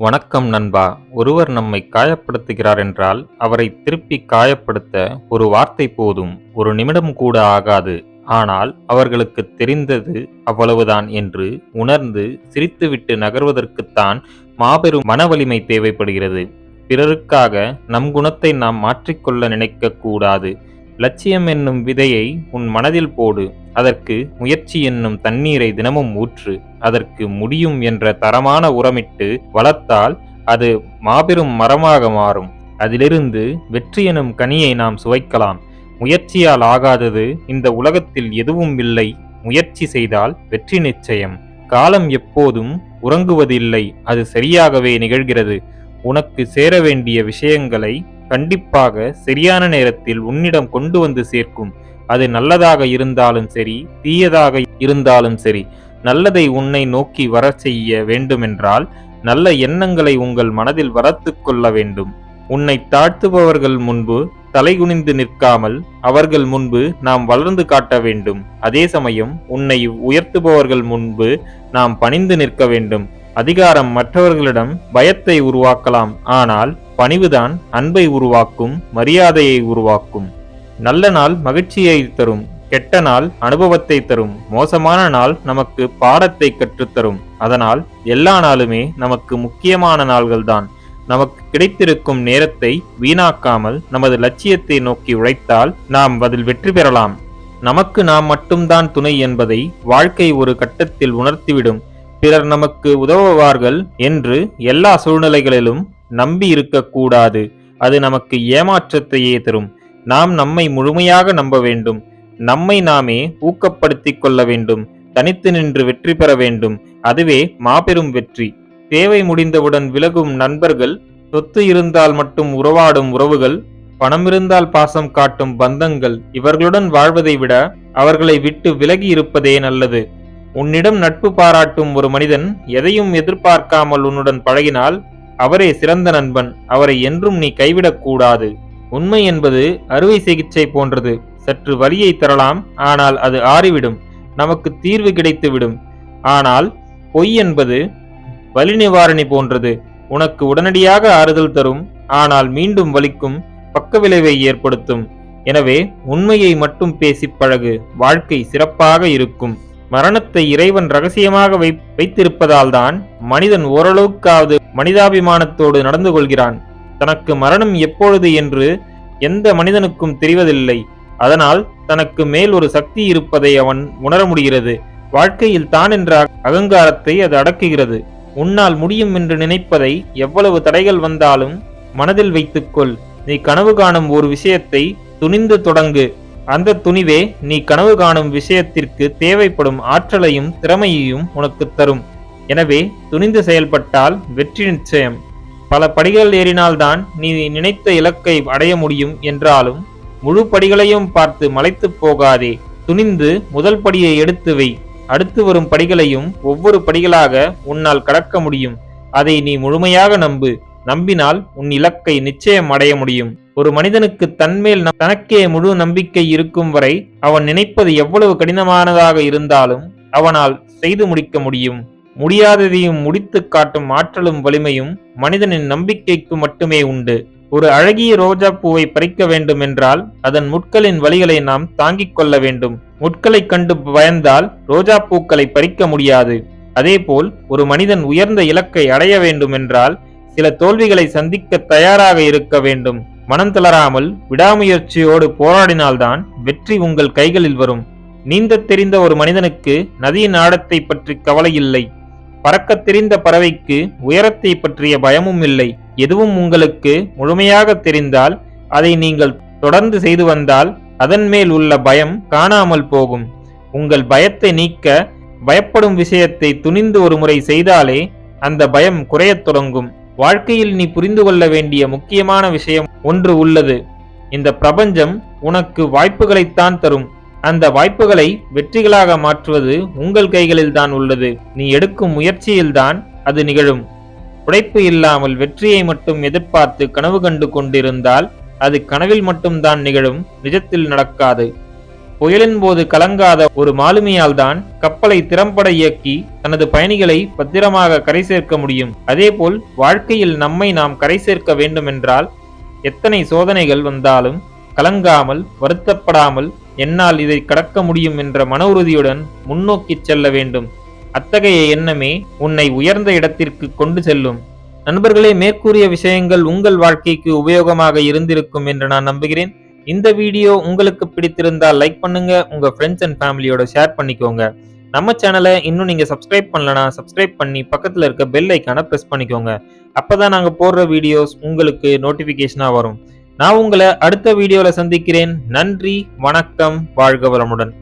வணக்கம் நண்பா. ஒருவர் நம்மை காயப்படுத்துகிறார் என்றால் அவரை திருப்பி காயப்படுத்த ஒரு வார்த்தை போதும், ஒரு நிமிடம் கூட ஆகாது. ஆனால் அவர்களுக்கு தெரிந்தது அவ்வளவுதான் என்று உணர்ந்து சிரித்துவிட்டு நகர்வதற்குத்தான் மாபெரும் மனவலிமை தேவைப்படுகிறது. பிறருக்காக நம் குணத்தை நாம் மாற்றிக்கொள்ள நினைக்க கூடாது. லட்சியம் என்னும் விதையை உன் மனதில் போடு. அதற்கு முயற்சி என்னும் தண்ணீரை தினமும் ஊற்று. அதற்கு முடியும் என்ற தரமான உரமிட்டு வளர்த்தால் அது மாபெரும் மரமாக மாறும். அதிலிருந்து வெற்றி எனும் கனியை நாம் சுவைக்கலாம். முயற்சியால் ஆகாதது இந்த உலகத்தில் எதுவும் இல்லை. முயற்சி செய்தால் வெற்றி நிச்சயம். காலம் எப்போதும் உறங்குவதில்லை, அது சரியாகவே நிகழ்கிறது. உனக்கு சேர வேண்டிய விஷயங்களை கண்டிப்பாக சரியான நேரத்தில் உன்னிடம் கொண்டு வந்து சேர்க்கும். அது நல்லதாக இருந்தாலும் சரி, தீயதாக இருந்தாலும் சரி. நல்லதை உன்னை நோக்கி வர செய்ய வேண்டுமென்றால் நல்ல எண்ணங்களை உங்கள் மனதில் வளர்த்து கொள்ள வேண்டும். உன்னை தாழ்த்துபவர்கள் முன்பு தலைகுனிந்து நிற்காமல் அவர்கள் முன்பு நாம் வளர்ந்து காட்ட வேண்டும். அதே சமயம் உன்னை உயர்த்துபவர்கள் முன்பு நாம் பணிந்து நிற்க வேண்டும். அதிகாரம் மற்றவர்களிடம் பயத்தை உருவாக்கலாம், ஆனால் பணிவுதான் அன்பை உருவாக்கும், மரியாதையை உருவாக்கும். நல்ல நாள் மகிழ்ச்சியை தரும், கெட்ட நாள் அனுபவத்தை தரும், மோசமான நாள் நமக்கு பாடத்தை கற்றுத்தரும். அதனால் எல்லா நாளுமே நமக்கு முக்கியமான நாள்கள்தான். நமக்கு கிடைத்திருக்கும் நேரத்தை வீணாக்காமல் நமது லட்சியத்தை நோக்கி உழைத்தால் நாம் அதில் வெற்றி பெறலாம். நமக்கு நாம் மட்டும்தான் துணை என்பதை வாழ்க்கை ஒரு கட்டத்தில் உணர்த்திவிடும். பிறர் நமக்கு உதவுவார்கள் என்று எல்லா சூழ்நிலைகளிலும் நம்பி இருக்கக்கூடாது. அது நமக்கு ஏமாற்றத்தையே தரும். நாம் நம்மை முழுமையாக நம்ப வேண்டும். நம்மை நாமே ஊக்கப்படுத்திக் கொள்ள வேண்டும். தனித்து நின்று வெற்றி பெற வேண்டும். அதுவே மாபெரும் வெற்றி. தேவை முடிந்தவுடன் விலகும் நண்பர்கள், சொத்து இருந்தால் மட்டும் உறவாடும் உறவுகள், பணம் இருந்தால் பாசம் காட்டும் பந்தங்கள், இவர்களுடன் வாழ்வதை விட அவர்களை விட்டு விலகி இருப்பதே நல்லது. உன்னிடம் நட்பு பாராட்டும் ஒரு மனிதன் எதையும் எதிர்பார்க்காமல் உன்னுடன் பழகினால் அவரே சிறந்த நண்பன். அவரை என்றும் நீ கைவிடக்கூடாது. உண்மை என்பது அறுவை சிகிச்சை போன்றது. சற்று வலியை தரலாம், ஆனால் அது ஆறிவிடும். நமக்கு தீர்வு கிடைத்துவிடும். ஆனால் பொய் என்பது வலி நிவாரணி போன்றது. உனக்கு உடனடியாக ஆறுதல் தரும், ஆனால் மீண்டும் வலிக்கும், பக்க விளைவை ஏற்படுத்தும். எனவே உண்மையை மட்டும் பேசிப் பழகு. வாழ்க்கை சிறப்பாக இருக்கும். மரணத்தை இறைவன் ரகசியமாக வைத்திருப்பதால் தான் மனிதன் ஓரளவுக்காவது மனிதாபிமானத்தோடு நடந்து கொள்கிறான். தனக்கு மரணம் எப்பொழுது என்று எந்த மனிதனுக்கும் தெரிவதில்லை. அதனால் தனக்கு மேல் ஒரு சக்தி இருப்பதை அவன் உணர முடிகிறது. வாழ்க்கையில் தான் என்ற அகங்காரத்தை அது அடக்குகிறது. உன்னால் முடியும் என்று நினைப்பதை எவ்வளவு தடைகள் வந்தாலும் மனதில் வைத்துக்கொள். நீ கனவு காணும் ஒரு விஷயத்தை துணிந்து தொடங்கு. அந்த துணிவே நீ கனவு காணும் விஷயத்திற்கு தேவைப்படும் ஆற்றலையும் திறமையையும் உனக்கு தரும். எனவே துணிந்து செயல்பட்டால் வெற்றி நிச்சயம். பல படிகள் ஏறினால்தான் நீ நினைத்த இலக்கை அடைய முடியும் என்றாலும் முழு படிகளையும் பார்த்து மலைத்து போகாதே. துணிந்து முதல் படியை எடுத்து வை. அடுத்து வரும் படிகளையும் ஒவ்வொரு படிகளாக உன்னால் கடக்க முடியும். அதை நீ முழுமையாக நம்பு. நம்பினால் உன் இலக்கை நிச்சயம் அடைய முடியும். ஒரு மனிதனுக்கு தன்மேல் தனக்கே முழு நம்பிக்கை இருக்கும் வரை அவன் நினைப்பது எவ்வளவு கடினமானதாக இருந்தாலும் அவனால் செய்து முடிக்க முடியும். முடியாததையும் முடித்து காட்டும் ஆற்றலும் வலிமையும் மனிதனின் நம்பிக்கைக்கு மட்டுமே உண்டு. ஒரு அழகிய ரோஜா பூவை பறிக்க வேண்டும் என்றால் அதன் முட்களின் வலிகளை நாம் தாங்கிக் கொள்ள வேண்டும். முட்களை கண்டு பயந்தால் ரோஜா பூக்களை பறிக்க முடியாது. அதேபோல் ஒரு மனிதன் உயர்ந்த இலக்கை அடைய வேண்டும் என்றால் சில தோல்விகளை சந்திக்க தயாராக இருக்க வேண்டும். மனம் தளராமல் விடாமுயற்சியோடு போராடினால்தான் வெற்றி உங்கள் கைகளில் வரும். நீந்த தெரிந்த ஒரு மனிதனுக்கு நதியின் ஆழத்தை பற்றி கவலை இல்லை. பறக்க தெரிந்த பறவைக்கு உயரத்தை பற்றிய பயமும் இல்லை. எதுவும் உங்களுக்கு முழுமையாக தெரிந்தால் அதை நீங்கள் தொடர்ந்து செய்து வந்தால் அதன் மேல் உள்ள பயம் காணாமல் போகும். உங்கள் பயத்தை நீக்க பயப்படும் விஷயத்தை துணிந்து ஒரு முறை செய்தாலே அந்த பயம் குறையத் தொடங்கும். வாழ்க்கையில் நீ புரிந்து கொள்ள வேண்டிய முக்கியமான விஷயம் ஒன்று உள்ளது. இந்த பிரபஞ்சம் உனக்கு வாய்ப்புகளைத்தான் தரும். அந்த வாய்ப்புகளை வெற்றிகளாக மாற்றுவது உங்கள் கைகளில் தான் உள்ளது. நீ எடுக்கும் முயற்சியில்தான் அது நிகழும். உழைப்பு இல்லாமல் வெற்றியை மட்டும் எதிர்பார்த்து கனவு கண்டு கொண்டிருந்தால் அது கனவில் மட்டும்தான் நிகழும், நிஜத்தில் நடக்காது. புயலின் போது கலங்காத ஒரு மாலுமியால் தான் கப்பலை திறம்பட இயக்கி தனது பயணிகளை பத்திரமாக கரை சேர்க்க முடியும். அதேபோல் வாழ்க்கையில் நம்மை நாம் கரை சேர்க்க வேண்டுமென்றால் எத்தனை சோதனைகள் வந்தாலும் கலங்காமல், வருத்தப்படாமல், என்னால் இதை கடக்க முடியும் என்ற மன உறுதியுடன் முன்னோக்கி செல்ல வேண்டும். அத்தகைய எண்ணமே உன்னை உயர்ந்த இடத்திற்கு கொண்டு செல்லும். நண்பர்களே, மேற்கூறிய விஷயங்கள் உங்கள் வாழ்க்கைக்கு உபயோகமாக இருந்திருக்கும் என்று நான் நம்புகிறேன். இந்த வீடியோ உங்களுக்கு பிடித்திருந்தால் லைக் பண்ணுங்க, உங்க ஃப்ரெண்ட்ஸ் அண்ட் ஃபேமிலியோட ஷேர் பண்ணிக்கோங்க. நம்ம சேனலை இன்னும் நீங்க சப்ஸ்கிரைப் பண்ணலனா சப்ஸ்கிரைப் பண்ணி பக்கத்துல இருக்க பெல் ஐக்கானை பிரஸ் பண்ணிக்கோங்க. அப்பதான் நாங்க போடுற வீடியோஸ் உங்களுக்கு நோட்டிபிகேஷனா வரும். நான் உங்களை அடுத்த வீடியோல சந்திக்கிறேன். நன்றி, வணக்கம், வாழ்க வளமுடன்.